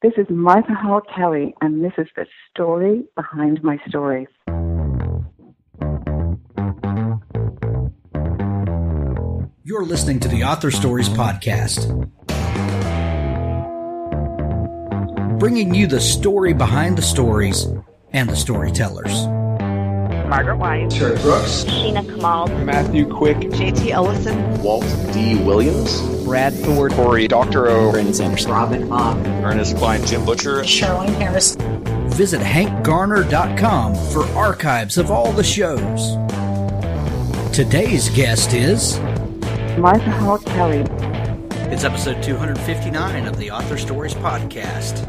This is Martha Hall Kelly, and this is the story behind my stories. You're listening to the Author Stories Podcast, bringing you the story behind the stories and the storytellers. Margaret White, Terry Brooks, Sheena Kamal, Matthew Quick, JT Ellison, Walt D. Williams, Brad Ford, Corey, Dr. O, Brandon Sanderson, Robin Hobb, Ernest Klein, Jim Butcher, Caroline Ferriday. Visit hankgarner.com for archives of all the shows. Today's guest is Martha Hall Kelly. It's episode 259 of the Author Stories Podcast.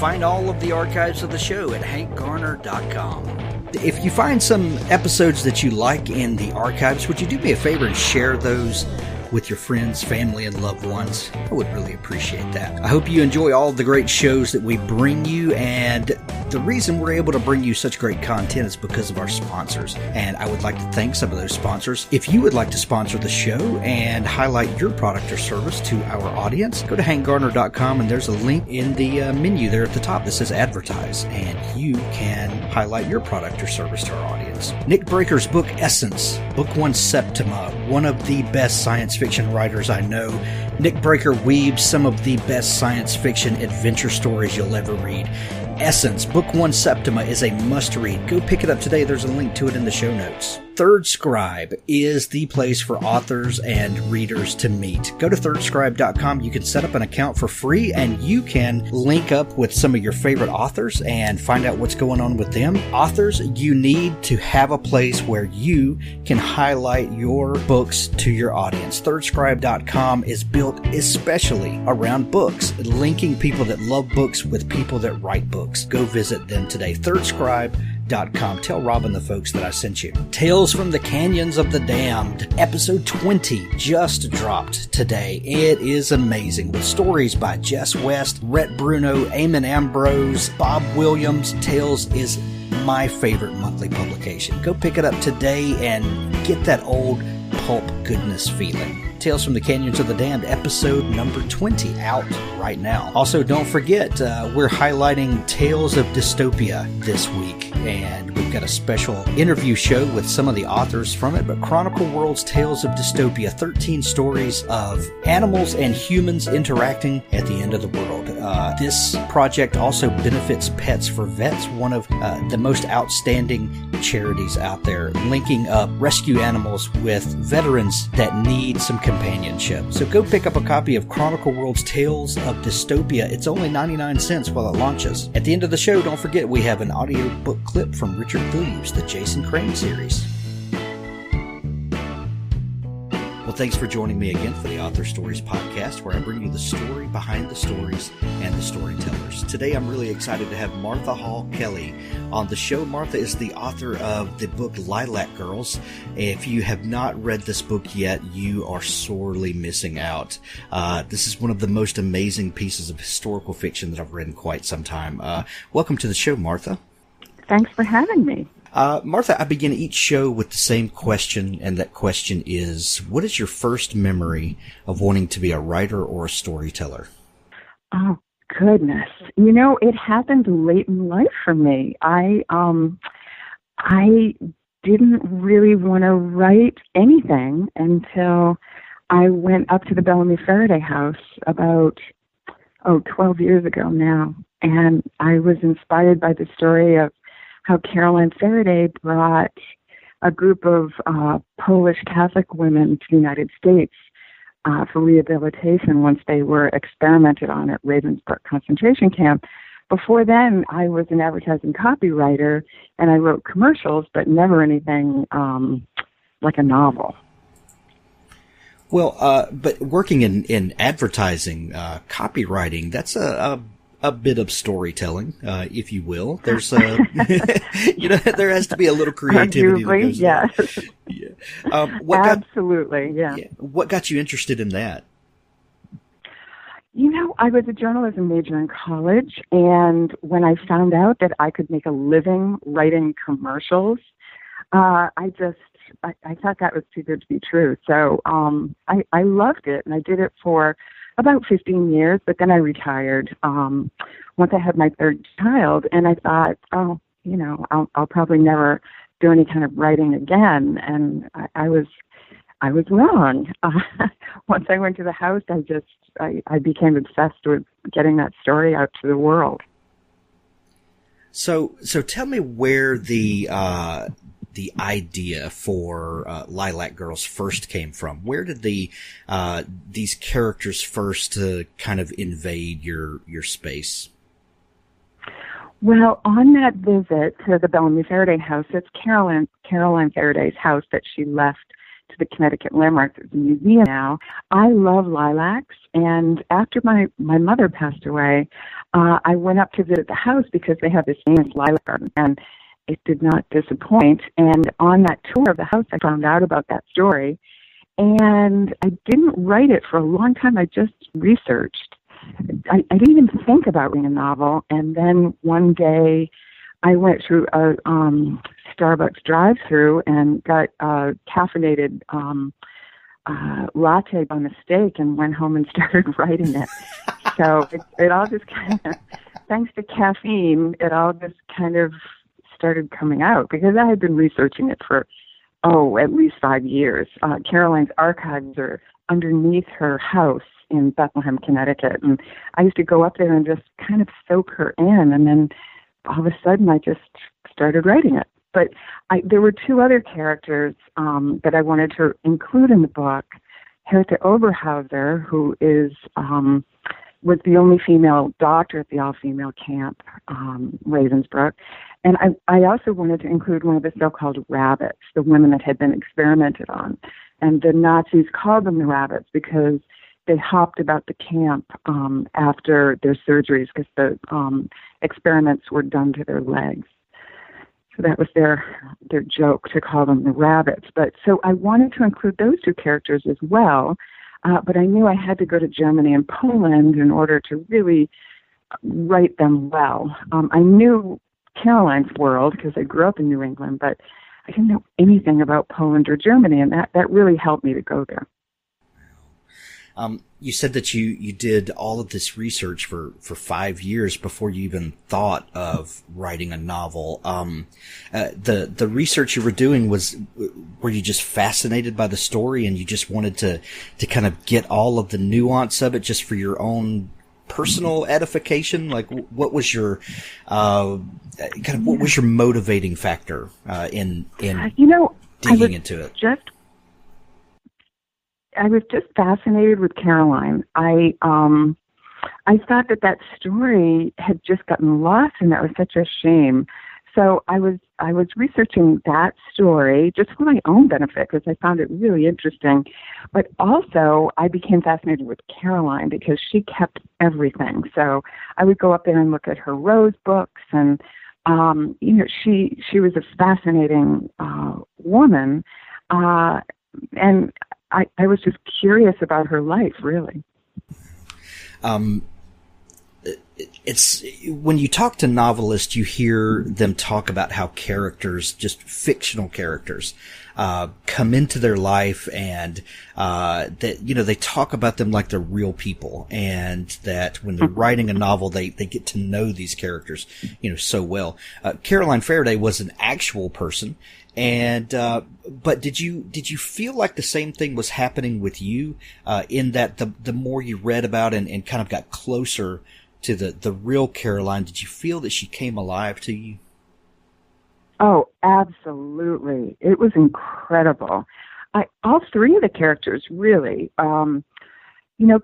Find all of the archives of the show at hankgarner.com. If you find some episodes that you like in the archives, would you do me a favor and share those with your friends, family, and loved ones? I would really appreciate that. I hope you enjoy all of the great shows that we bring you, and the reason we're able to bring you such great content is because of our sponsors, and I would like to thank some of those sponsors. If you would like to sponsor the show and highlight your product or service to our audience, go to hankgarner.com, and there's a link in the menu there at the top that says advertise, and you can highlight your product or service to our audience. Nick Breaker's book Essence, Book 1 Septima, one of the best science fiction writers I know. Nick Breaker weaves some of the best science fiction adventure stories you'll ever read. Essence, Book 1 Septima is a must-read. Go pick it up today. There's a link to it in the show notes. Third Scribe is the place for authors and readers to meet. Go to thirdscribe.com. You can set up an account for free, and you can link up with some of your favorite authors and find out what's going on with them. Authors, you need to have a place where you can highlight your books to your audience. Thirdscribe.com is built especially around books, linking people that love books with people that write books. Go visit them today. Thirdscribe.com. Tell Robin the folks that I sent you. Tales from the Canyons of the Damned, episode 20 just dropped today. It is amazing, with stories by Jess West, Rhett Bruno, Eamon Ambrose, Bob Williams. Tales is my favorite monthly publication. Go pick it up today and get that old pulp goodness feeling. Tales from the Canyons of the Damned, episode number 20, out right now. Also, don't forget, we're highlighting Tales of Dystopia this week, and we've got a special interview show with some of the authors from it, but Chronicle World's Tales of Dystopia, 13 stories of animals and humans interacting at the end of the world. This project also benefits Pets for Vets, one of the most outstanding charities out there, linking up rescue animals with veterans that need some companionship. So go pick up a copy of Chronicle World's Tales of Dystopia. It's only 99 cents while it launches. At the end of the show, don't forget we have an audiobook clip from Richard Cleaves, the Jason Crane series. Well, thanks for joining me again for the Author Stories Podcast, where I bring you the story behind the stories and the storytellers. Today, I'm really excited to have Martha Hall Kelly on the show. Martha is the author of the book Lilac Girls. If you have not read this book yet, you are sorely missing out. This is one of the most amazing pieces of historical fiction that I've read in quite some time. Welcome to the show, Martha. Thanks for having me. Martha, I begin each show with the same question, and that question is, what is your first memory of wanting to be a writer or a storyteller? Oh, goodness. You know, it happened late in life for me. I didn't really want to write anything until I went up to the Bellamy Farraday house about, 12 years ago now. And I was inspired by the story of how Caroline Ferriday brought a group of Polish Catholic women to the United States for rehabilitation once they were experimented on at Ravensbrück concentration camp. Before then, I was an advertising copywriter, and I wrote commercials, but never anything like a novel. Well, but working in advertising, copywriting, that's a bit of storytelling, if you will. There's there has to be a little creativity. Arguably, yes. Yeah. What got you interested in that? You know, I was a journalism major in college, and when I found out that I could make a living writing commercials, I thought that was too good to be true. So I loved it, and I did it for about 15 years, but then I retired once I had my third child, and I thought, oh, I'll probably never do any kind of writing again, and I was wrong. Once I went to the house, I became obsessed with getting that story out to the world. So tell me where the idea for Lilac Girls first came from. Where did these characters first kind of invade your space? Well, on that visit to the Bellamy Farraday house, it's Caroline Ferriday's house that she left to the Connecticut Limerick Museum now. I love lilacs, and after my mother passed away, I went up to visit the house because they have this famous lilac garden, and it did not disappoint. And on that tour of the house, I found out about that story, and I didn't write it for a long time. I just researched. I didn't even think about reading a novel, and then one day I went through a Starbucks drive-through and got a caffeinated latte by mistake and went home and started writing it. So it all just kind of, thanks to caffeine, it all just kind of started coming out because I had been researching it for, at least 5 years. Caroline's archives are underneath her house in Bethlehem, Connecticut, and I used to go up there and just kind of soak her in, and then all of a sudden I just started writing it. But there were two other characters that I wanted to include in the book. Herta Oberheuser, who was the only female doctor at the all-female camp, Ravensbrück. And I also wanted to include one of the so-called rabbits, the women that had been experimented on. And the Nazis called them the rabbits because they hopped about the camp after their surgeries because the experiments were done to their legs. So that was their joke to call them the rabbits. But so I wanted to include those two characters as well, but I knew I had to go to Germany and Poland in order to really write them well. I knew Caroline's world because I grew up in New England, but I didn't know anything about Poland or Germany, and that really helped me to go there. You said that you did all of this research for 5 years before you even thought of writing a novel. The research you were doing were you just fascinated by the story and you just wanted to kind of get all of the nuance of it just for your own personal edification? Like, what was your what was your motivating factor in digging into it? I was just fascinated with Caroline. I thought that story had just gotten lost, and that was such a shame. So I was researching that story just for my own benefit because I found it really interesting. But also, I became fascinated with Caroline because she kept everything. So I would go up there and look at her rose books, and she was a fascinating woman, and I was just curious about her life, really. It's when you talk to novelists, you hear them talk about how characters, just fictional characters, come into their life, and that they talk about them like they're real people, and that when they're writing a novel, they get to know these characters so well. Caroline Ferriday was an actual person. And, but did you feel like the same thing was happening with you, in that the more you read about and kind of got closer to the real Caroline, did you feel that she came alive to you? Oh, absolutely. It was incredible. All three of the characters, really.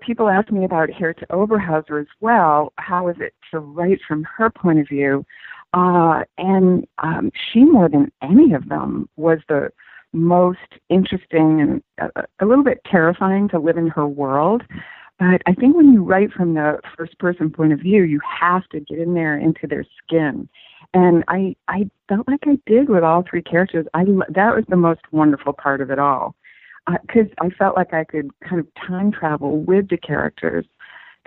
People ask me about Herta Oberheuser as well. How is it to write from her point of view? And she, more than any of them, was the most interesting and a little bit terrifying to live in her world. But I think when you write from the first-person point of view, you have to get in there into their skin. And I felt like I did with all three characters. That was the most wonderful part of it all, because I felt like I could kind of time travel with the characters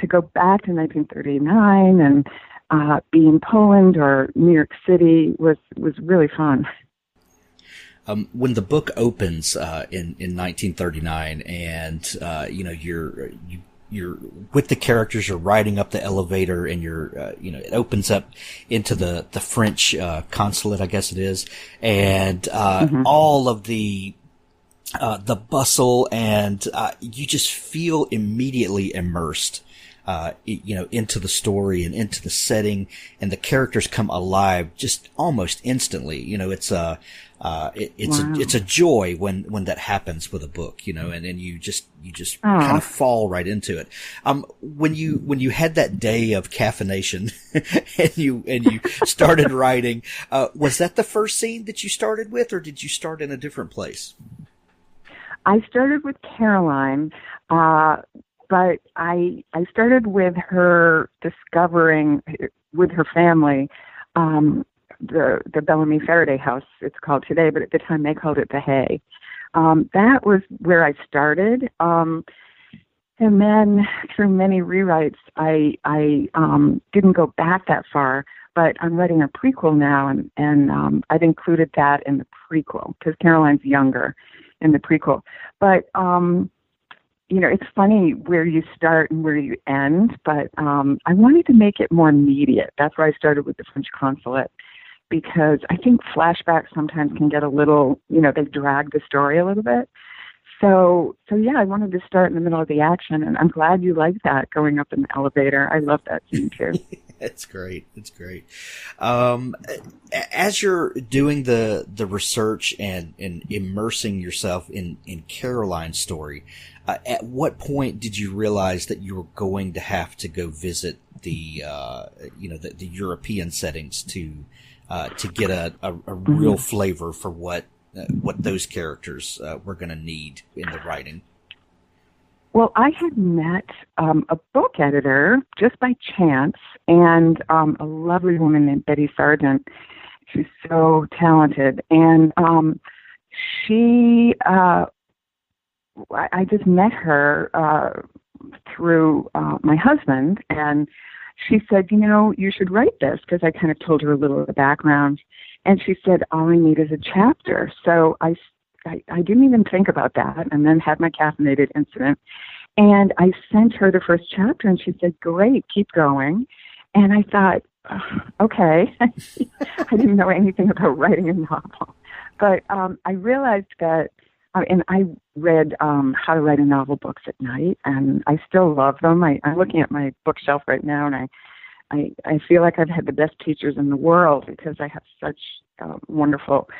to go back to 1939 and be in Poland or New York City was really fun. When the book opens in 1939, and you you're with the characters, you're riding up the elevator, and you're it opens up into the French consulate, I guess it is, and all of the bustle, and you just feel immediately immersed into the story and into the setting, and the characters come alive just almost instantly. It's a joy when that happens with a book, and you just kind of fall right into it. When you had that day of caffeination and you started writing, was that the first scene that you started with, or did you start in a different place? I started with Caroline, but I started with her discovering with her family the Bellamy Farraday house, it's called today, but at the time they called it the Hay. That was where I started. And then through many rewrites, I didn't go back that far, but I'm writing a prequel now, and I've included that in the prequel because Caroline's younger in the prequel. But, it's funny where you start and where you end, but I wanted to make it more immediate. That's why I started with the French consulate, because I think flashbacks sometimes can get a little, they drag the story a little bit. So yeah, I wanted to start in the middle of the action, and I'm glad you like that, going up in the elevator. I love that scene too. It's great. It's great. As you're doing the research and immersing yourself in Caroline's story, at what point did you realize that you were going to have to go visit the European settings to get a real flavor for what those characters were going to need in the writing? Well, I had met a book editor just by chance, and a lovely woman named Betty Sargent. She's so talented, and I just met her through my husband, and she said, you should write this, because I kind of told her a little of the background, and she said, all I need is a chapter. So I didn't even think about that, and then had my caffeinated incident. And I sent her the first chapter, and she said, great, keep going. And I thought, okay. I didn't know anything about writing a novel. But I realized that, and I read How to Write a Novel books at night, and I still love them. I'm looking at my bookshelf right now, and I feel like I've had the best teachers in the world because I have such wonderful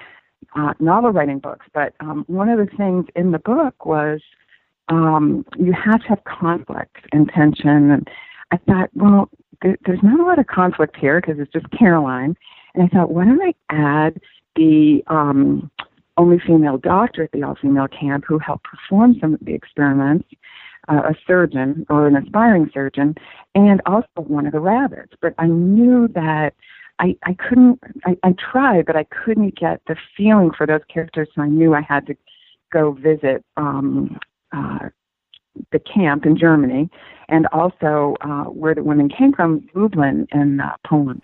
novel writing books. But one of the things in the book was you have to have conflict and tension. And I thought, well, there's not a lot of conflict here because it's just Caroline. And I thought, why don't I add the only female doctor at the all-female camp who helped perform some of the experiments, a surgeon or an aspiring surgeon, and also one of the rabbits. But I knew that I couldn't, I tried, but I couldn't get the feeling for those characters, so I knew I had to go visit the camp in Germany, and also where the women came from, Lublin in Poland.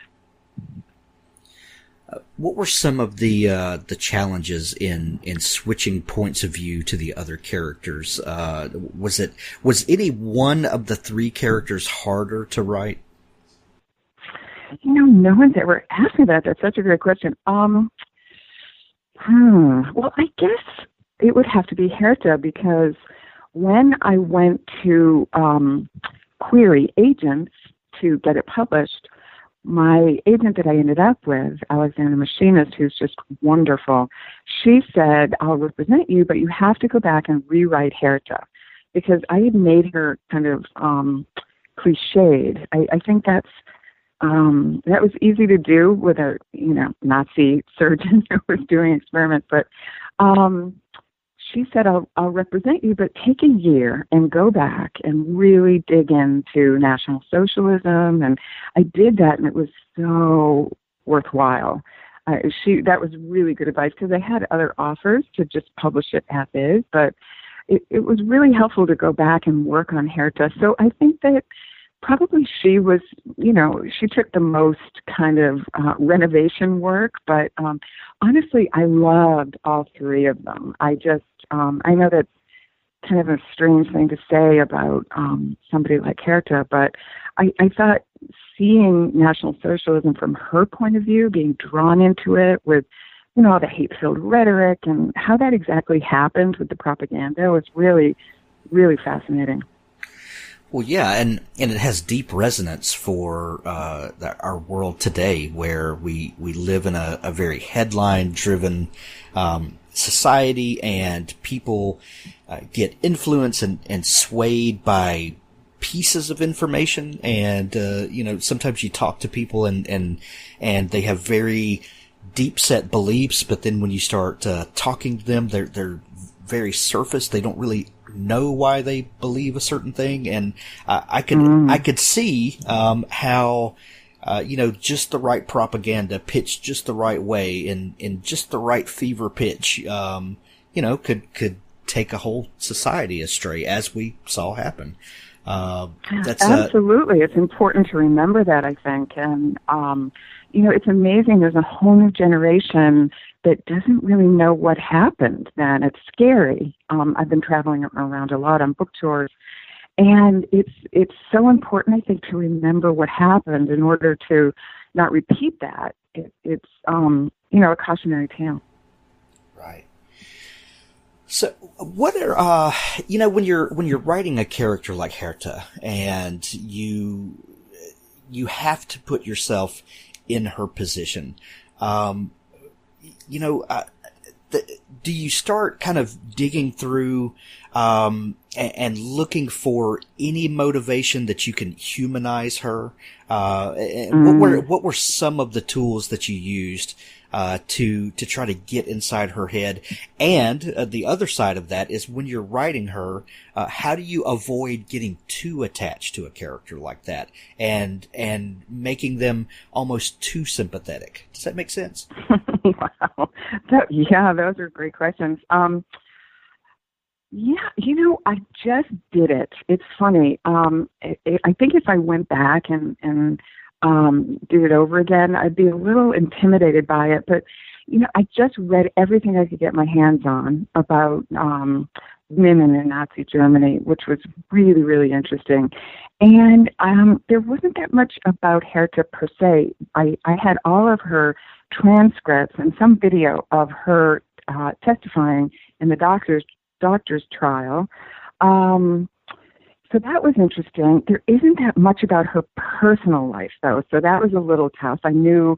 What were some of the challenges in switching points of view to the other characters? Was any one of the three characters harder to write? No one's ever asked me that. That's such a great question. Well, I guess it would have to be Herta, because when I went to query agents to get it published, my agent that I ended up with, Alexander Machinist, who's just wonderful, she said, I'll represent you, but you have to go back and rewrite Herta, because I had made her kind of cliched. I think that was easy to do with a Nazi surgeon who was doing experiments, but she said, I'll represent you, but take a year and go back and really dig into National Socialism. And I did that, and it was so worthwhile. That was really good advice, because I had other offers to just publish it as is, but it was really helpful to go back and work on Herta. So I think that probably she was, she took the most kind of renovation work, but honestly, I loved all three of them. I know that kind of a strange thing to say about somebody like Herta, but I thought seeing National Socialism from her point of view, being drawn into it with, all the hate-filled rhetoric and how that exactly happened with the propaganda was really, really fascinating. Well, yeah, and it has deep resonance for our world today, where we live in a very headline-driven society, and people get influenced and swayed by pieces of information. And sometimes you talk to people and they have very deep set beliefs, but then when you start talking to them, they're very surface. They don't really know why they believe a certain thing, and I could see how just the right propaganda pitched just the right way in just the right fever pitch could take a whole society astray, as we saw happen. Absolutely. It's important to remember that, I think. And it's amazing. There's a whole new generation that doesn't really know what happened then. It's scary. I've been traveling around a lot on book tours, and it's so important, I think, to remember what happened in order to not repeat that. It's a cautionary tale. Right. So, what are when you're writing a character like Herta, and you have to put yourself in her position, do you start kind of digging through and looking for any motivation that you can humanize her? What were some of the tools that you used to try to get inside her head? And the other side of that is, when you're writing her, how do you avoid getting too attached to a character like that and making them almost too sympathetic? Does that make sense? Wow. Those are great questions. I just did it. It's funny. I think if I went back and did it over again, I'd be a little intimidated by it. But, I just read everything I could get my hands on about women in Nazi Germany, which was really, really interesting. And there wasn't that much about Herta per se. I had all of her transcripts and some video of her testifying in the doctor's trial. So that was interesting. There isn't that much about her personal life, though, so that was a little tough. I knew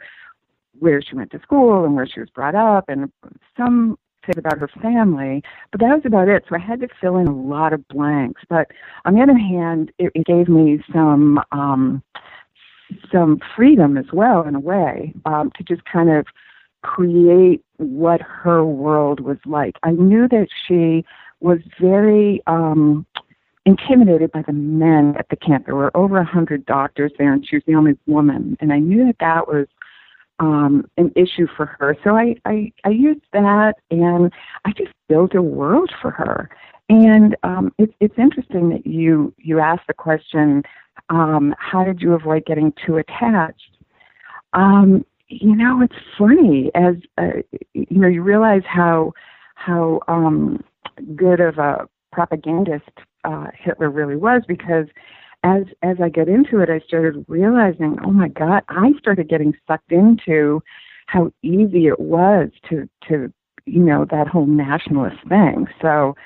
where she went to school and where she was brought up and some bit about her family, but that was about it. So I had to fill in a lot of blanks. But on the other hand, it gave me some freedom as well, in a way, to just kind of create what her world was like. I knew that she was very intimidated by the men at the camp. There were over 100 doctors there, and she was the only woman. And I knew that was an issue for her. So I used that, and I just built a world for her. And it's interesting that you asked the question, how did you avoid getting too attached? It's funny, as you realize how good of a propagandist Hitler really was, because as I get into it, I started realizing, oh my God, I started getting sucked into how easy it was to that whole nationalist thing. So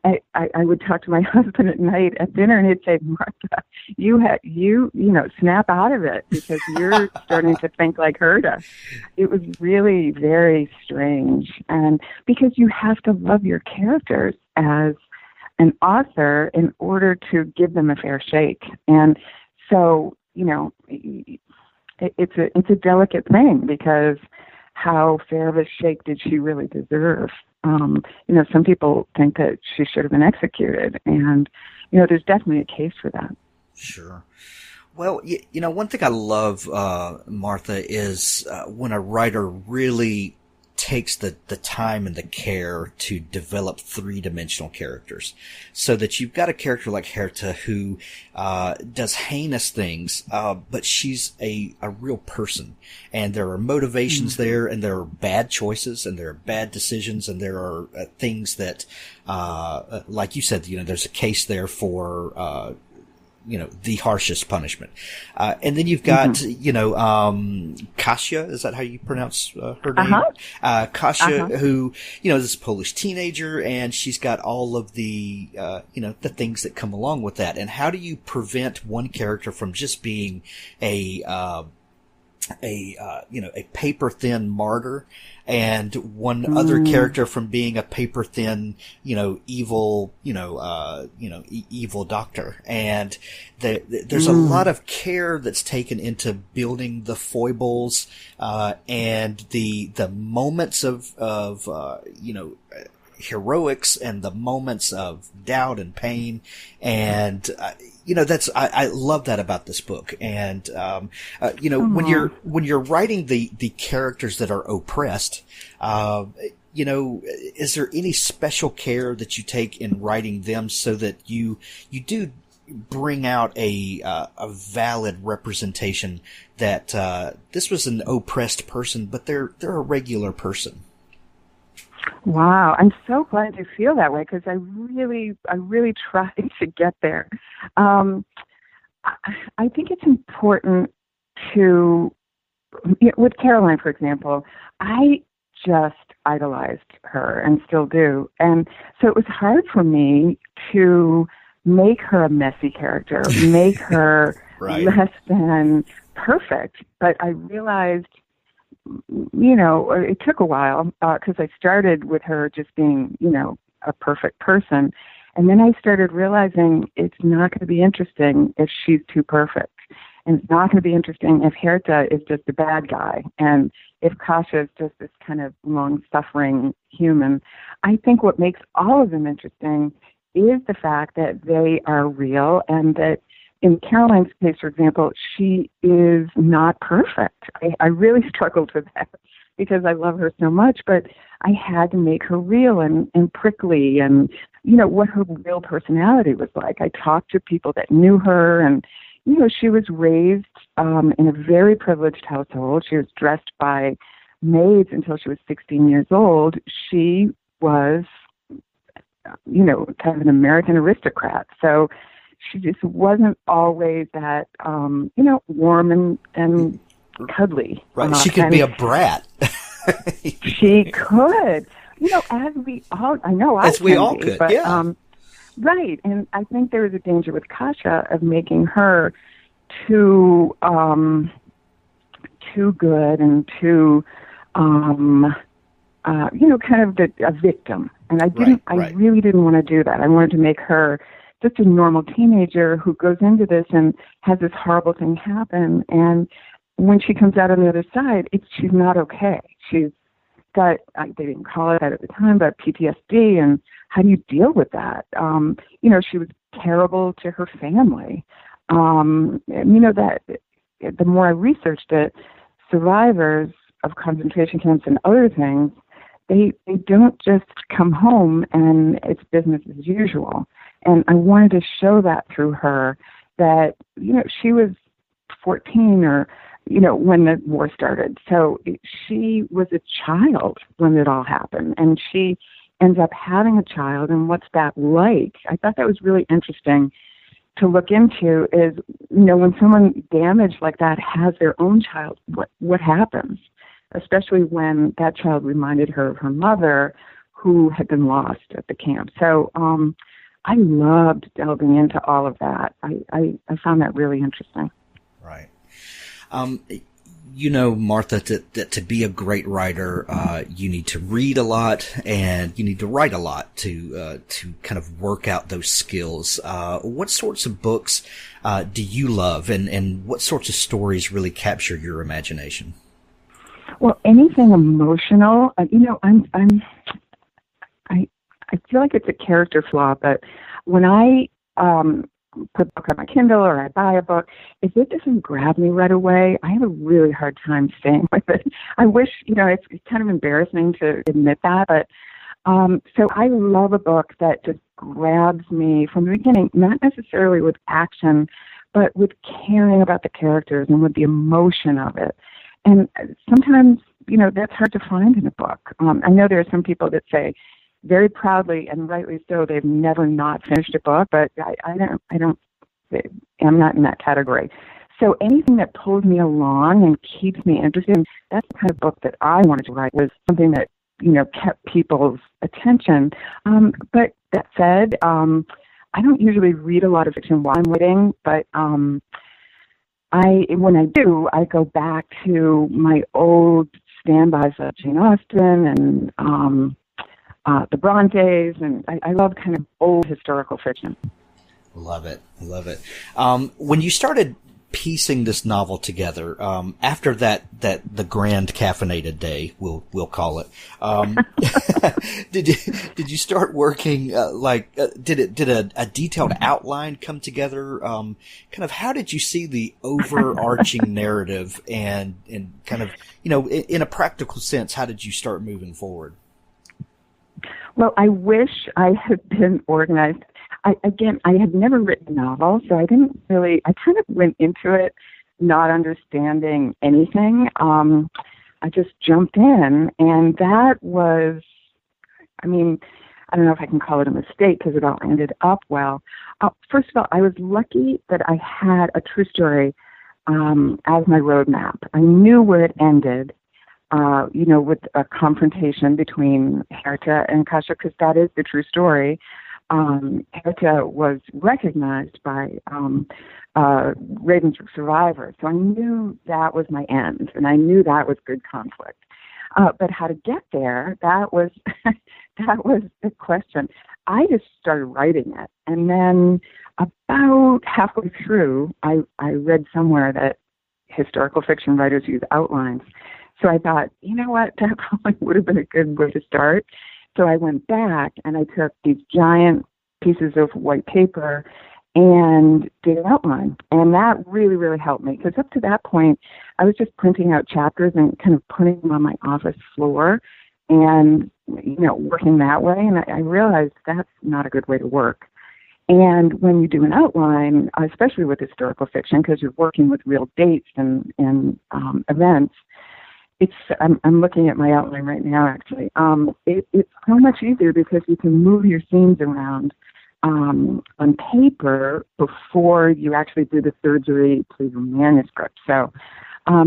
I would talk to my husband at night at dinner, and he'd say, Martha, you snap out of it, because you're starting to think like Herta. It was really very strange, and because you have to love your characters as an author in order to give them a fair shake. And so, it's a delicate thing, because how fair of a shake did she really deserve? Some people think that she should have been executed, and, there's definitely a case for that. Sure. Well, one thing I love, Martha, is when a writer really takes the time and the care to develop three-dimensional characters, so that you've got a character like Herta who does heinous things, but she's a real person, and there are motivations there, and there are bad choices, and there are bad decisions, and there are things that, like you said, there's a case there for the harshest punishment. And then you've got, Kasia, is that how you pronounce her name? Kasia, who, is this Polish teenager, and she's got all of the, the things that come along with that. And how do you prevent one character from just being a paper thin martyr, and one other character from being a paper thin, evil, evil doctor. And there's a lot of care that's taken into building the foibles, and the moments of heroics, and the moments of doubt and pain. And, I love that about this book. And, when you're writing the characters that are oppressed, is there any special care that you take in writing them so that you do bring out a valid representation that, this was an oppressed person, but they're a regular person? Wow, I'm so glad you feel that way, because I really tried to get there. I think it's important to, with Caroline, for example, I just idolized her and still do. And so it was hard for me to make her a messy character, make her right. less than perfect. But I realized, it took a while, because I started with her just being, a perfect person. And then I started realizing it's not going to be interesting if she's too perfect. And it's not going to be interesting if Herta is just a bad guy, and if Kasia is just this kind of long-suffering human. I think what makes all of them interesting is the fact that they are real, and that in Caroline's case, for example, she is not perfect. I really struggled with that because I love her so much, but I had to make her real and prickly, and, what her real personality was like. I talked to people that knew her, and, she was raised in a very privileged household. She was dressed by maids until she was 16 years old. She was, kind of an American aristocrat. So she just wasn't always that, warm and cuddly. Right. She could be a brat. She could. As we all, I know I as we all be, could, but, yeah. Right. And I think there is a danger with Kasia of making her too good and too, kind of a victim. And I really didn't want to do that. I wanted to make her just a normal teenager who goes into this and has this horrible thing happen. And when she comes out on the other side, she's not okay. She's got, they didn't call it that at the time, but PTSD. And how do you deal with that? She was terrible to her family. That the more I researched it, survivors of concentration camps and other things, they don't just come home and it's business as usual. And I wanted to show that through her, that, she was 14 or, when the war started. So she was a child when it all happened, and she ends up having a child. And what's that like? I thought that was really interesting to look into, is, when someone damaged like that has their own child, what happens? Especially when that child reminded her of her mother, who had been lost at the camp. So I loved delving into all of that. I found that really interesting. Right. Martha, that to be a great writer, you need to read a lot and you need to write a lot to kind of work out those skills. What sorts of books do you love, and what sorts of stories really capture your imagination? Well, anything emotional. I feel like it's a character flaw, but when I put a book on my Kindle or I buy a book, if it doesn't grab me right away, I have a really hard time staying with it. I wish, it's kind of embarrassing to admit that, but so I love a book that just grabs me from the beginning, not necessarily with action, but with caring about the characters and with the emotion of it. And sometimes, that's hard to find in a book. I know there are some people that say very proudly and rightly so they've never not finished a book, but I'm not in that category. So anything that pulls me along and keeps me interested, that's the kind of book that I wanted to write, was something that, kept people's attention. But that said, I don't usually read a lot of fiction while I'm writing, but when I do, I go back to my old standbys of Jane Austen and the Brontes, and I love kind of old historical fiction. Love it. When you started piecing this novel together, after the grand caffeinated day, we'll call it, did you start working, did a detailed outline come together? Kind of how did you see the overarching narrative and kind of, in a practical sense, how did you start moving forward? Well, I wish I had been organized. I had never written a novel, so I kind of went into it not understanding anything. I just jumped in, and that was, I don't know if I can call it a mistake because it all ended up well. First of all, I was lucky that I had a true story as my roadmap. I knew where it ended, with a confrontation between Herta and Kasia, because that is the true story. Herta was recognized by Ravensbrück survivors, so I knew that was my end, and I knew that was good conflict. But how to get there, that was the question. I just started writing it, and then about halfway through, I read somewhere that historical fiction writers use outlines. So I thought, you know what, that probably would have been a good way to start. So I went back and I took these giant pieces of white paper and did an outline. And that really, really helped me, because up to that point, I was just printing out chapters and kind of putting them on my office floor and, working that way. And I realized that's not a good way to work. And when you do an outline, especially with historical fiction, because you're working with real dates and events, I'm looking at my outline right now, actually. It's so much easier because you can move your scenes around on paper before you actually do the surgery to your manuscript. So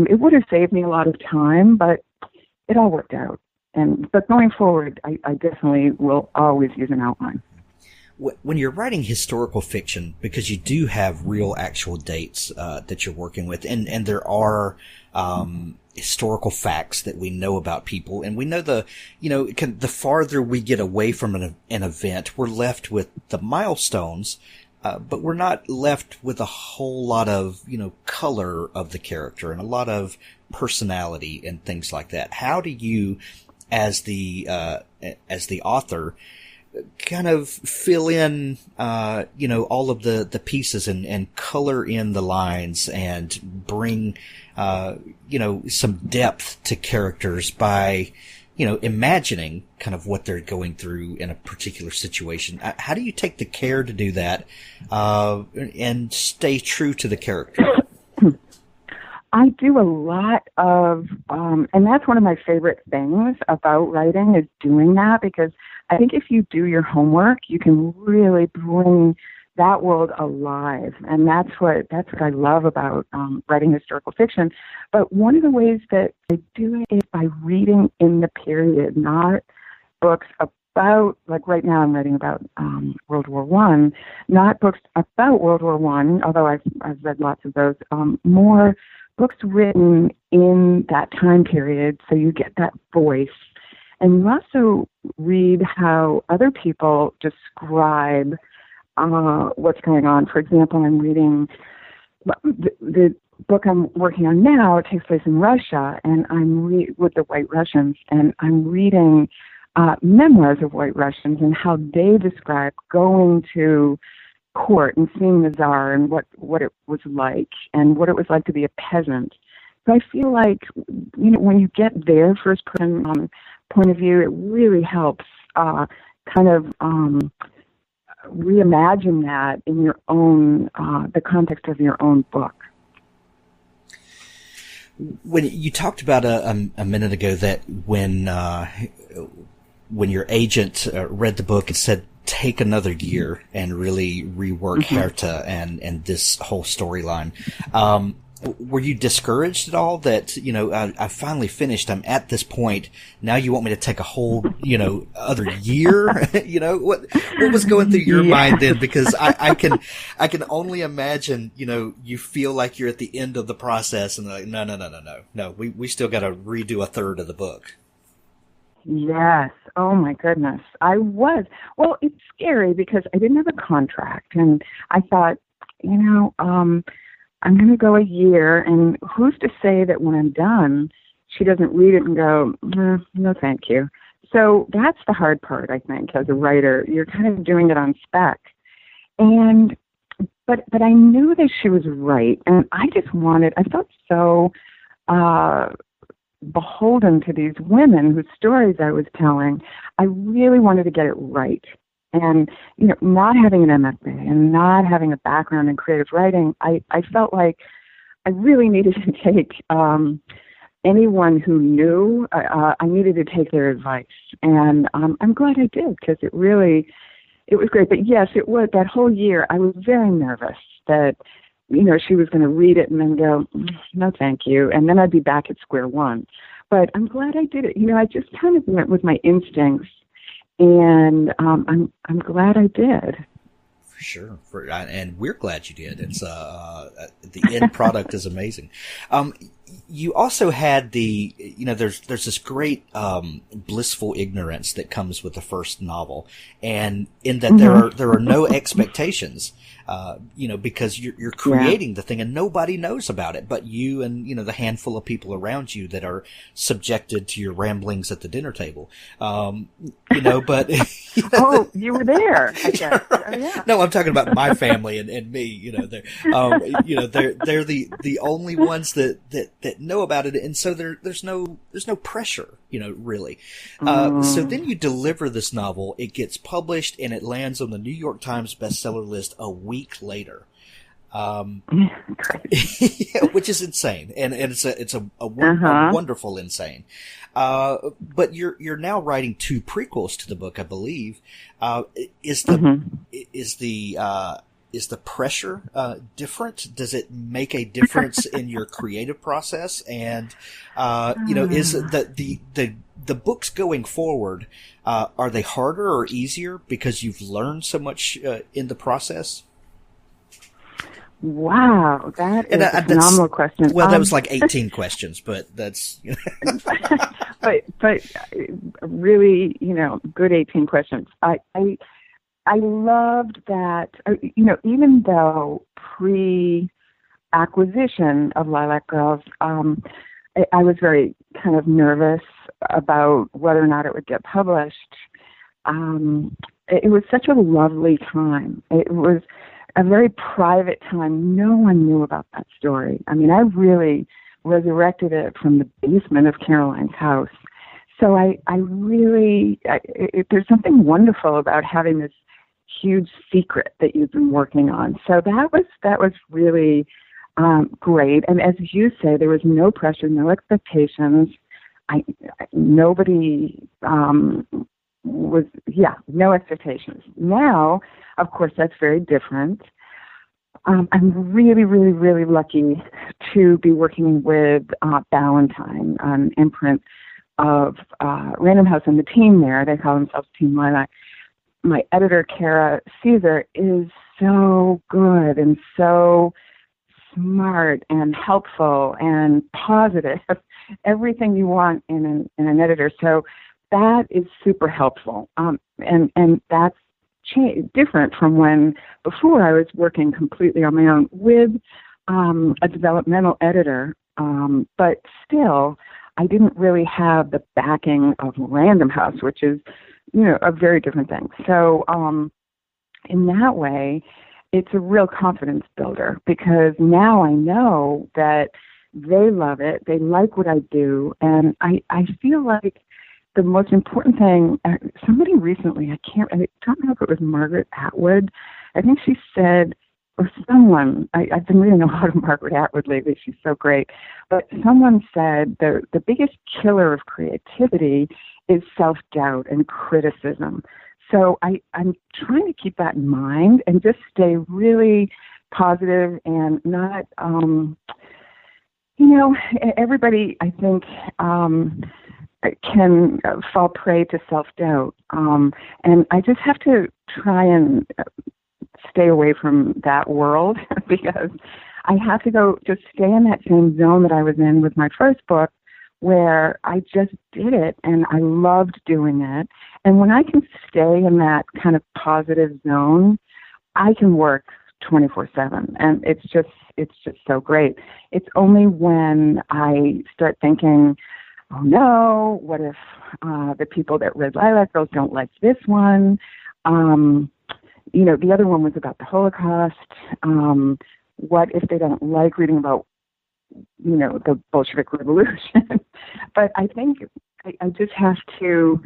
it would have saved me a lot of time, but it all worked out. But going forward, I definitely will always use an outline. When you're writing historical fiction, because you do have real actual dates that you're working with, and there are historical facts that we know about people, and we know the farther we get away from an event, we're left with the milestones, but we're not left with a whole lot of color of the character and a lot of personality and things like that. How do you, as the author, kind of fill in, all of the pieces and color in the lines and bring, some depth to characters by, imagining kind of what they're going through in a particular situation? How do you take the care to do that, and stay true to the character? I do a lot of, and that's one of my favorite things about writing, is doing that, because I think if you do your homework, you can really bring that world alive. And that's what I love about writing historical fiction. But one of the ways that I do it is by reading in the period, not books about, like right now I'm writing about World War I, not books about World War I, although I've read lots of those, more books written in that time period, so you get that voice. And you also read how other people describe what's going on. For example, I'm reading the book I'm working on now. It takes place in Russia, and I'm with the White Russians, and I'm reading memoirs of White Russians and how they describe going to court and seeing the Tsar and what it was like and what it was like to be a peasant. So I feel like, when you get their first person point of view, it really helps kind of reimagine that in your own, the context of your own book. When you talked about a minute ago that when your agent read the book and said, take another year and really rework Herta and this whole storyline, were you discouraged at all that, I finally finished, I'm at this point, now you want me to take a whole, other year? What was going through your mind then? Because I can only imagine, you feel like you're at the end of the process and they're like, no, we still got to redo a third of the book. Yes. Oh my goodness. I was. Well, it's scary because I didn't have a contract and I thought, I'm going to go a year, and who's to say that when I'm done, she doesn't read it and go, no, thank you. So that's the hard part, I think, as a writer. You're kind of doing it on spec. But I knew that she was right, and I felt so beholden to these women whose stories I was telling. I really wanted to get it right. And, not having an MFA and not having a background in creative writing, I felt like I really needed to take anyone who knew, I needed to take their advice. And I'm glad I did, because it was great. But yes, it was that whole year, I was very nervous that, she was going to read it and then go, no, thank you. And then I'd be back at square one. But I'm glad I did it. I just kind of went with my instincts. And I'm glad I did. For sure, and we're glad you did. It's the end product is amazing. You also had there's this great blissful ignorance that comes with the first novel, and in that there are no expectations. Because you're creating the thing and nobody knows about it but you and, the handful of people around you that are subjected to your ramblings at the dinner table. But. Oh, you were there, I guess. Right. Oh, yeah. No, I'm talking about my family and me, they're the only ones that know about it. And so there's no pressure, really. So then you deliver this novel, it gets published and it lands on the New York Times bestseller list a week later. Which is insane. And it's a wonderful insane. But you're now writing 2 prequels to the book, I believe. Is the pressure different? Does it make a difference in your creative process? And is the books going forward, are they harder or easier because you've learned so much in the process? Wow, that is a phenomenal question. Well, that was like 18 questions, but that's... but really, good 18 questions. I loved that, even though pre-acquisition of Lilac Girls, I was very kind of nervous about whether or not it would get published. It was such a lovely time. It was a very private time. No one knew about that story. I mean, I really resurrected it from the basement of Caroline's house. So there's something wonderful about having this huge secret that you've been working on. So that was really great. And as you say, there was no pressure, no expectations. No expectations. Now, of course, that's very different. I'm really, really, really lucky to be working with Ballantine, an imprint of Random House, and the team there. They call themselves Team Lilac. My editor, Kara Caesar, is so good and so smart and helpful and positive. Everything you want in an editor. So that is super helpful. And that's different from when before I was working completely on my own with a developmental editor. But still, I didn't really have the backing of Random House, which is, a very different thing. So in that way, it's a real confidence builder, because now I know that they love it, they like what I do, and I feel like the most important thing, somebody recently, I don't know if it was Margaret Atwood, I think she said, or someone, I've been reading a lot of Margaret Atwood lately, she's so great, but someone said the biggest killer of creativity is self-doubt and criticism. So I'm trying to keep that in mind and just stay really positive and not, everybody, I think, can fall prey to self-doubt. And I just have to try and stay away from that world because I have to just stay in that same zone that I was in with my first book, where I just did it and I loved doing it. And when I can stay in that kind of positive zone, I can work 24/7, and it's just so great. It's only when I start thinking, oh no, what if the people that read Lilac Girls don't like this one? The other one was about the Holocaust. What if they don't like reading about, the Bolshevik Revolution? But I think I just have to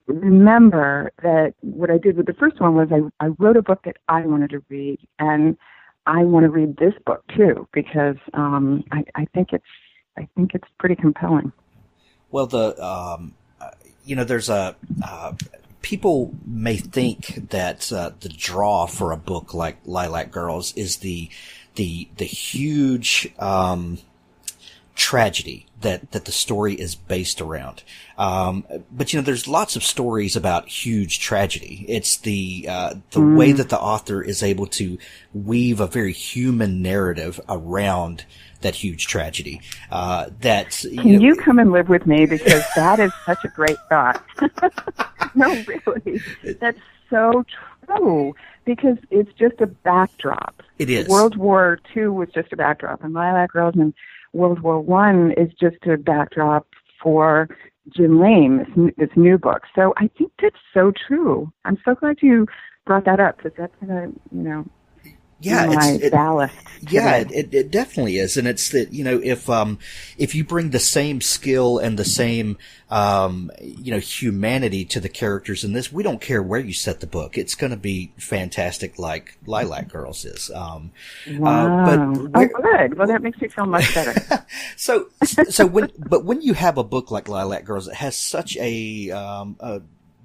remember that what I did with the first one was I wrote a book that I wanted to read, and I want to read this book too, because I think it's pretty compelling. Well, there's people may think that the draw for a book like Lilac Girls is the huge tragedy that the story is based around. But there's lots of stories about huge tragedy. It's the way that the author is able to weave a very human narrative around that huge tragedy. Can you come and live with me, because that is such a great thought. No, really, that's so true, because it's just a backdrop. It is. World War II was just a backdrop, and Lilac Girls and World War I is just a backdrop for Jim Lane, this new book. So I think that's so true. I'm so glad you brought that up, because that's going to, my ballast. Yeah, it definitely is, and it's that if you bring the same skill and the same humanity to the characters in this, we don't care where you set the book; it's going to be fantastic, like Lilac Girls is. Wow! Good. Well, that makes me feel much better. so when you have a book like Lilac Girls, it has such a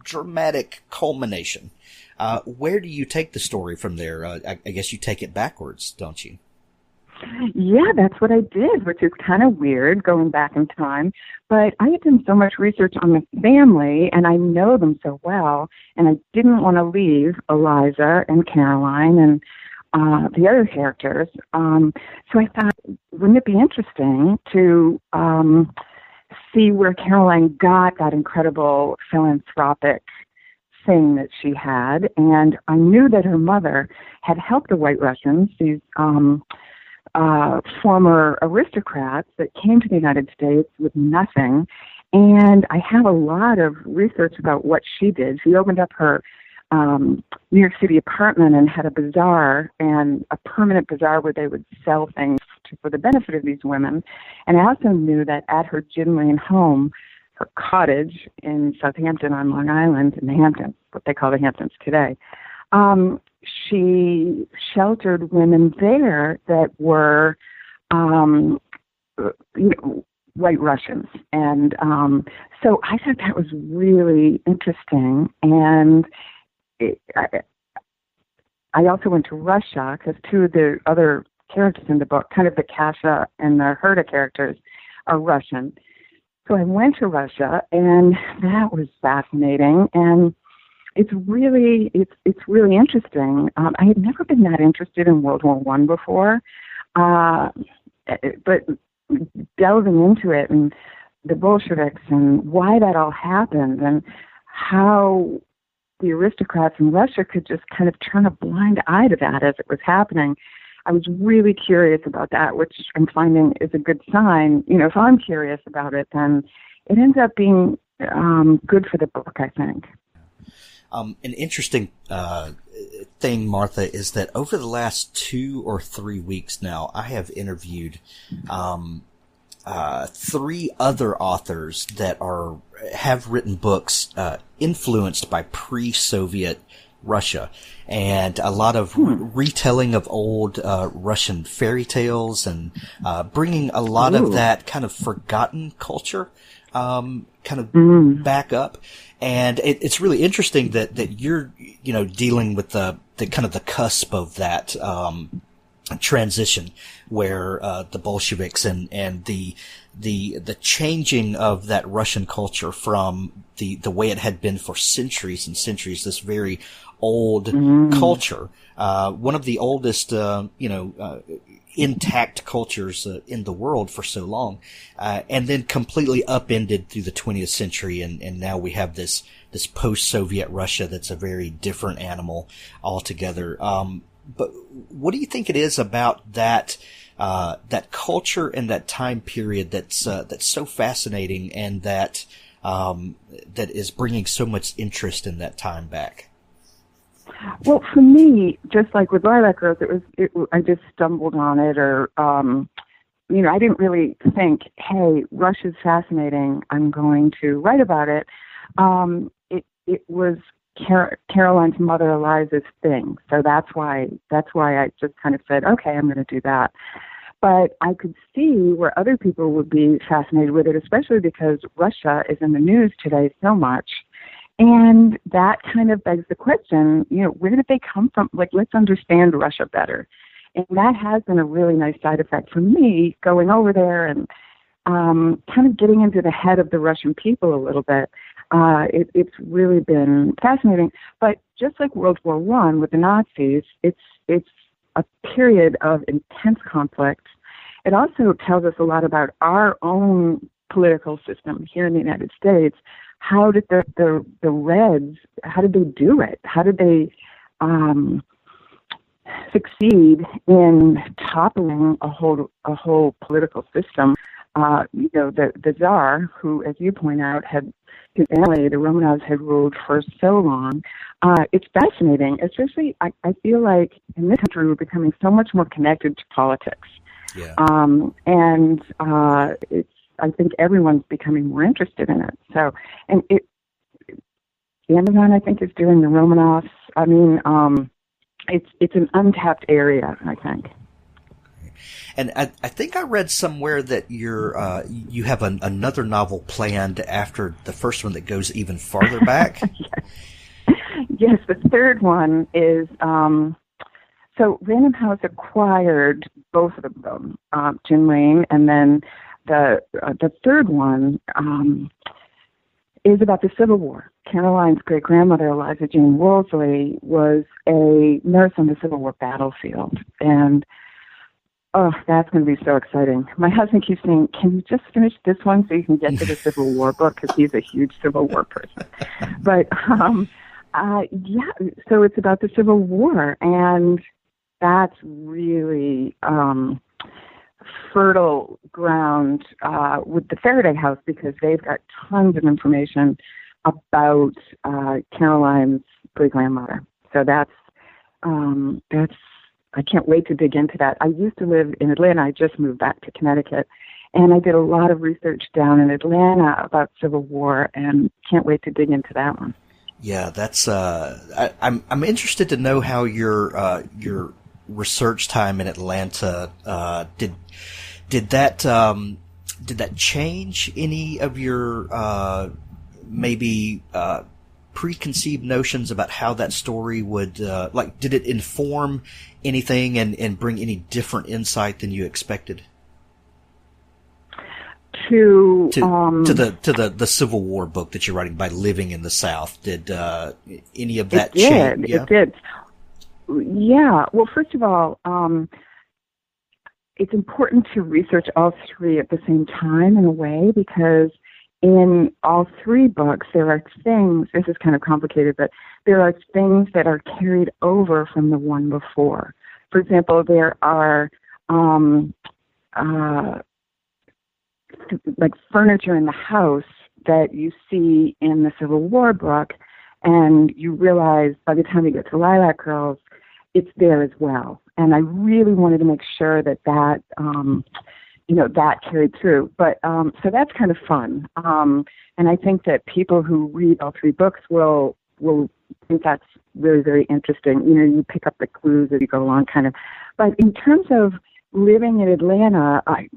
dramatic culmination. Where do you take the story from there? I guess you take it backwards, don't you? Yeah, that's what I did, which is kind of weird going back in time. But I had done so much research on the family, and I know them so well, and I didn't want to leave Eliza and Caroline and the other characters. So I thought, wouldn't it be interesting to see where Caroline got that incredible philanthropic thing that she had? And I knew that her mother had helped the White Russians, these former aristocrats that came to the United States with nothing. And I have a lot of research about what she did. She opened up her New York City apartment and had a bazaar, and a permanent bazaar where they would sell things for the benefit of these women. And I also knew that at her Gin Lane home, her cottage in Southampton on Long Island, in the Hamptons, what they call the Hamptons today, she sheltered women there that were, White Russians. And so I thought that was really interesting. And I also went to Russia, because two of the other characters in the book, kind of the Kasia and the Herta characters, are Russian. So I went to Russia, and that was fascinating. And it's really interesting. I had never been that interested in World War I before, but delving into it and the Bolsheviks and why that all happened and how the aristocrats in Russia could just kind of turn a blind eye to that as it was happening. I was really curious about that, which I'm finding is a good sign. If I'm curious about it, then it ends up being good for the book, I think. An interesting thing, Martha, is that over the last 2 or 3 weeks now, I have interviewed 3 other authors that have written books influenced by pre-Soviet Russia, and a lot of retelling of old Russian fairy tales, and bringing a lot of that kind of forgotten culture back up. And it's really interesting that you're dealing with the kind of the cusp of that transition, where the Bolsheviks and the changing of that Russian culture from the way it had been for centuries and centuries, this very old culture, one of the oldest intact cultures in the world for so long, and then completely upended through the 20th century, and now we have this post-Soviet Russia that's a very different animal altogether. But what do you think it is about that culture and that time period that's so fascinating, and that is bringing so much interest in that time back? Well, for me, just like with Lilac Girls, I just stumbled on it, or I didn't really think, hey, Russia's fascinating, I'm going to write about it. It was Caroline's mother Eliza's thing, so that's why I just kind of said, okay, I'm going to do that. But I could see where other people would be fascinated with it, especially because Russia is in the news today so much. And that kind of begs the question, where did they come from? Like, let's understand Russia better. And that has been a really nice side effect for me, going over there and kind of getting into the head of the Russian people a little bit. It's really been fascinating. But just like World War I with the Nazis, it's a period of intense conflict. It also tells us a lot about our own political system here in the United States. How did the Reds, how did they do it? How did they succeed in toppling a whole political system? The Tsar, who, as you point out, had his family, the Romanovs, had ruled for so long. It's fascinating, especially I feel like in this country we're becoming so much more connected to politics. Yeah. I think everyone's becoming more interested in it. So, and Amazon, I think, is doing the Romanovs. I mean, it's an untapped area, I think. And I think I read somewhere that you have another novel planned after the first one that goes even farther back. Yes, the third one is. So Random House acquired both of them, Jin Lane, and then the third one is about the Civil War. Caroline's great-grandmother, Eliza Jane Wolseley, was a nurse on the Civil War battlefield. And, that's going to be so exciting. My husband keeps saying, can you just finish this one so you can get to the Civil War book? Because he's a huge Civil War person. But, so it's about the Civil War. And that's really fertile ground with the Farraday house, because they've got tons of information about Caroline's great-grandmother. So that's I can't wait to dig into that. I used to live in Atlanta. I just moved back to Connecticut, and I did a lot of research down in Atlanta about Civil War, and can't wait to dig into that one. Yeah, that's I'm interested to know how your research time in Atlanta did that change any of your maybe preconceived notions about how that story would did it inform anything and bring any different insight than you expected to the Civil War book that you're writing by living in the South? Did any of that change? It did. Yeah. Well, first of all, it's important to research all three at the same time in a way, because in all three books there are things, this is kind of complicated, but there are things that are carried over from the one before. For example, there are like furniture in the house that you see in the Civil War book, And you realize by the time you get to Lilac Girls, it's there as well. And I really wanted to make sure that that carried through. But so that's kind of fun. And I think that people who read all three books will think that's really, very interesting. You pick up the clues as you go along, kind of. But in terms of living in Atlanta, I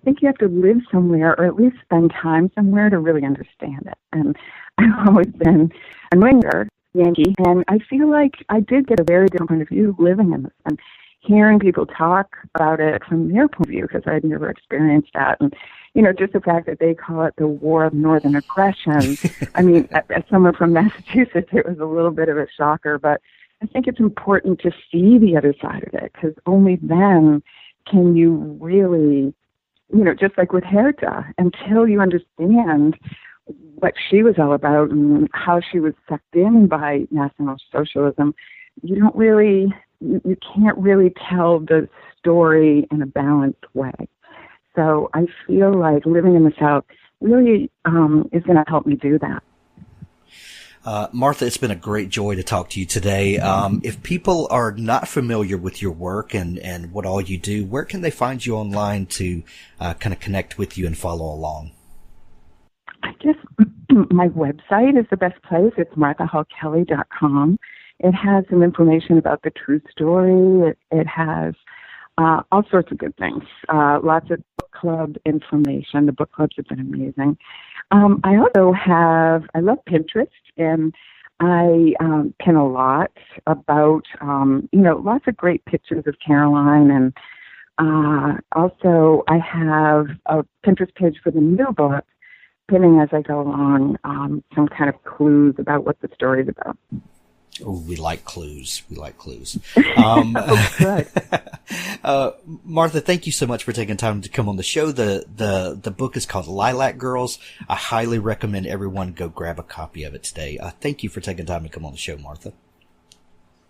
think you have to live somewhere or at least spend time somewhere to really understand it. And I've always been a New Englander, Yankee, and I feel like I did get a very different point of view living in this and hearing people talk about it from their point of view, because I'd never experienced that. And, just the fact that they call it the War of Northern Aggression. I mean, as someone from Massachusetts, it was a little bit of a shocker, but I think it's important to see the other side of it, because only then can you really, just like with Herta, until you understand what she was all about and how she was sucked in by National Socialism, you can't really tell the story in a balanced way. So I feel like living in the South really is going to help me do that. Martha, it's been a great joy to talk to you today. If people are not familiar with your work and what all you do, where can they find you online to kind of connect with you and follow along? I guess my website is the best place. It's marthahallkelly.com. It has some information about the true story. It has all sorts of good things. Lots of book club information. The book clubs have been amazing. I love Pinterest, and I pin a lot about, lots of great pictures of Caroline. And also I have a Pinterest page for the new book, pinning as I go along some kind of clues about what the story is about. Oh, we like clues. Oh, good. Martha, thank you so much for taking time to come on the show. The book is called Lilac Girls. I highly recommend everyone go grab a copy of it today. Thank you for taking time to come on the show, Martha.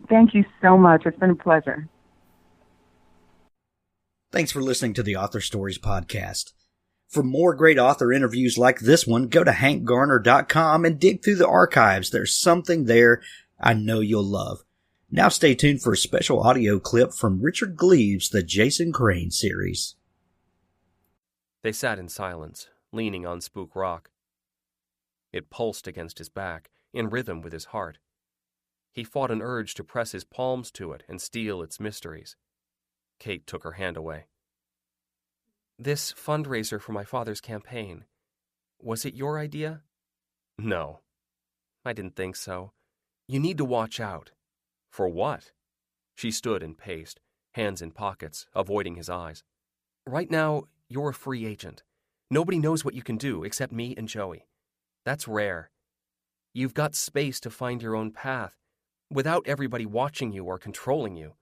Thank you so much. It's been a pleasure. Thanks for listening to the Author Stories podcast. For more great author interviews like this one, go to hankgarner.com and dig through the archives. There's something there I know you'll love. Now stay tuned for a special audio clip from Richard Gleaves' The Jason Crane series. They sat in silence, leaning on Spook Rock. It pulsed against his back, in rhythm with his heart. He fought an urge to press his palms to it and steal its mysteries. Kate took her hand away. This fundraiser for my father's campaign, was it your idea? No, I didn't think so. You need to watch out. For what? She stood and paced, hands in pockets, avoiding his eyes. Right now, you're a free agent. Nobody knows what you can do except me and Joey. That's rare. You've got space to find your own path, without everybody watching you or controlling you.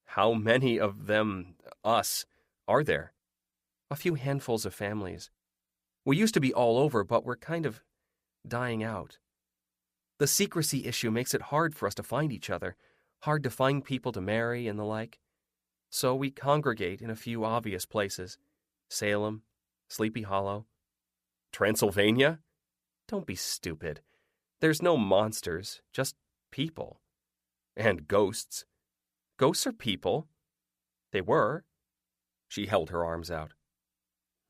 How many of them, us, are there? A few handfuls of families. We used to be all over, but we're kind of dying out. The secrecy issue makes it hard for us to find each other, hard to find people to marry and the like. So we congregate in a few obvious places. Salem, Sleepy Hollow. Transylvania? Don't be stupid. There's no monsters, just people. And ghosts. Ghosts are people. They were. She held her arms out.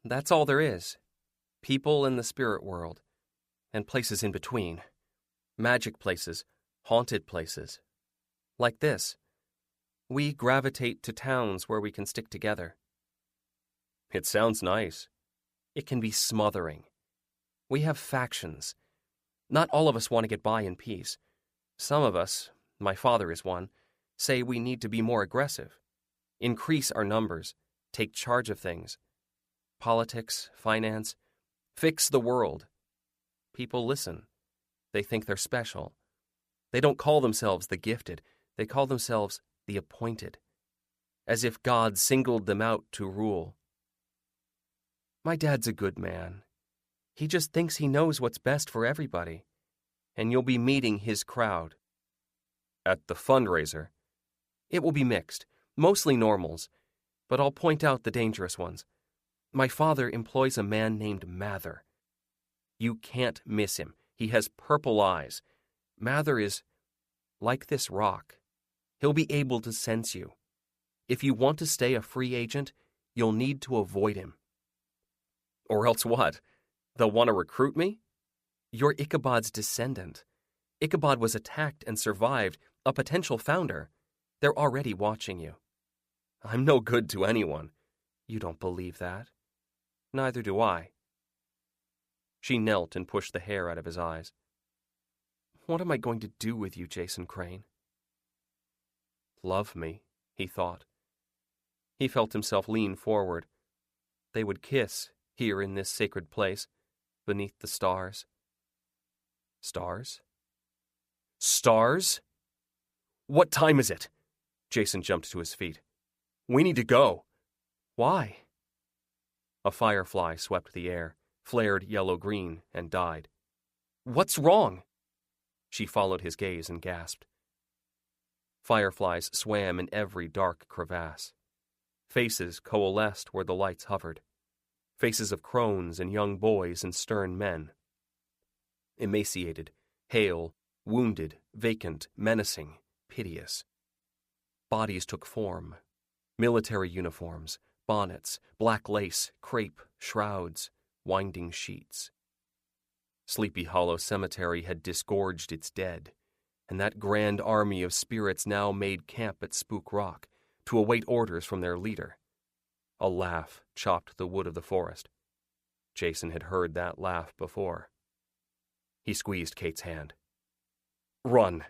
That's all there is. People in the spirit world. And places in between. Magic places, haunted places. Like this. We gravitate to towns where we can stick together. It sounds nice. It can be smothering. We have factions. Not all of us want to get by in peace. Some of us, my father is one, say we need to be more aggressive. Increase our numbers. Take charge of things. Politics, finance. Fix the world. People listen. They think they're special. They don't call themselves the gifted. They call themselves the appointed. As if God singled them out to rule. My dad's a good man. He just thinks he knows what's best for everybody. And you'll be meeting his crowd. At the fundraiser. It will be mixed, mostly normals, but I'll point out the dangerous ones. My father employs a man named Mather. You can't miss him. He has purple eyes, Mather is like this rock. He'll be able to sense you. If you want to stay a free agent, you'll need to avoid him. Or else what? They'll want to recruit me? You're Ichabod's descendant. Ichabod was attacked and survived, a potential founder. They're already watching you. I'm no good to anyone. You don't believe that. Neither do I. She knelt and pushed the hair out of his eyes. What am I going to do with you, Jason Crane? Love me, he thought. He felt himself lean forward. They would kiss, here in this sacred place, beneath the stars. Stars? Stars? What time is it? Jason jumped to his feet. We need to go. Why? A firefly swept the air, flared yellow-green, and died. What's wrong? She followed his gaze and gasped. Fireflies swam in every dark crevasse. Faces coalesced where the lights hovered. Faces of crones and young boys and stern men. Emaciated, hale, wounded, vacant, menacing, piteous. Bodies took form. Military uniforms, bonnets, black lace, crepe, shrouds, winding sheets. Sleepy Hollow Cemetery had disgorged its dead, and that grand army of spirits now made camp at Spook Rock to await orders from their leader. A laugh chopped the wood of the forest. Jason had heard that laugh before. He squeezed Kate's hand. Run,